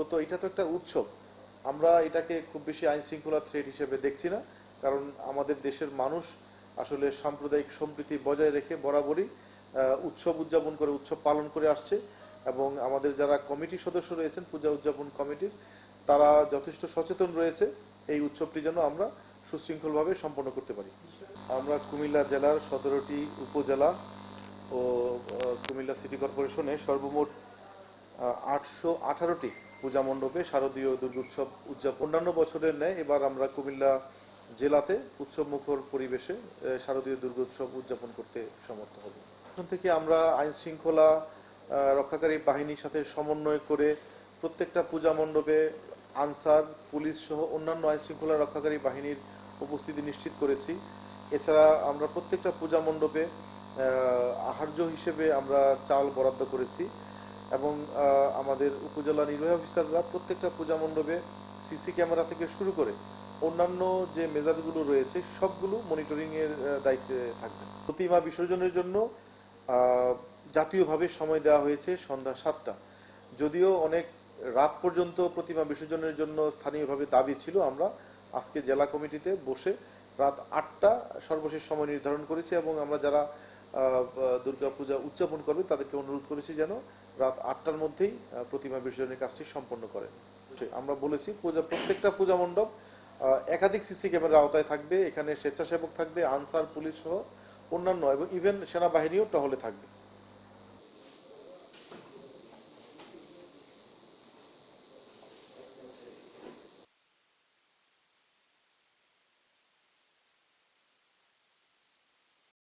মূলত এটা তো একটা উৎসব। আমরা এটাকে খুব বেশি আইন শৃঙ্খলা থ্রেট হিসেবে দেখছি না, কারণ আমাদের দেশের মানুষ আসলে সাম্প্রদায়িক সম্প্রীতি বজায় রেখে বরাবরই উৎসব উদযাপন করে, উৎসব পালন করে আসছে। এবং আমাদের যারা কমিটির সদস্য রয়েছেন পূজা উদযাপন কমিটির, তারা যথেষ্ট সচেতন রয়েছে এই উৎসবটি যেন আমরা সুশৃঙ্খলভাবে সম্পন্ন করতে পারি। আমরা কুমিল্লা জেলার 17টি উপজেলা ও কুমিল্লা সিটি কর্পোরেশনে সর্বমোট 818টি পূজা মণ্ডপে শারদীয় দুর্গোৎসব উদযাপন। অন্যান্য বছরের ন্যায় এবার আমরা কুমিল্লা জেলাতে উৎসব মুখর পরিবেশে শারদীয় দুর্গোৎসব উদযাপন করতে সমর্থ হব। এখন থেকে আমরা আইন শৃঙ্খলা রক্ষাকারী বাহিনীর সাথে সমন্বয় করে প্রত্যেকটা পূজা মণ্ডপে আনসার, পুলিশ সহ অন্যান্য আইন শৃঙ্খলা রক্ষাকারী বাহিনীর উপস্থিতি নিশ্চিত করেছি। এছাড়া আমরা প্রত্যেকটা পূজা মণ্ডপে আহার্য হিসেবে আমরা চাল বরাদ্দ করেছি এবং আমাদের উপজেলা নির্বাহী অফিসাররা প্রত্যেকটা পূজা মণ্ডপে সিসি ক্যামেরা থেকে শুরু করে অন্যান্য যে মেজাজগুলো রয়েছে সবগুলো মনিটরিংয়ের দায়িত্বে থাকবেন। প্রতিমা বিসর্জনের জন্য জাতীয়ভাবে সময় দেওয়া হয়েছে সন্ধ্যা 7টা। যদিও অনেক রাত পর্যন্ত প্রতিমা বিসর্জনের জন্য স্থানীয়ভাবে দাবি ছিল, আমরা আজকে জেলা কমিটিতে বসে রাত 8টা সর্বশেষ সময় নির্ধারণ করেছি এবং আমরা যারা দুর্গাপূজা উদযাপন করবে তাদেরকে অনুরোধ করেছি যেন রাত 8টার মধ্যেই প্রতিমা বিসর্জনের কাজটি সম্পন্ন করেন। আমরা বলেছি প্রত্যেকটা পূজা মণ্ডপ একাধিক সিসি ক্যামেরার আওতায় থাকবে। এখানে স্বেচ্ছাসেবক থাকবে, আনসার, পুলিশ সহ অন্যান্য এবং ইভেন সেনাবাহিনীও টহলে থাকবে।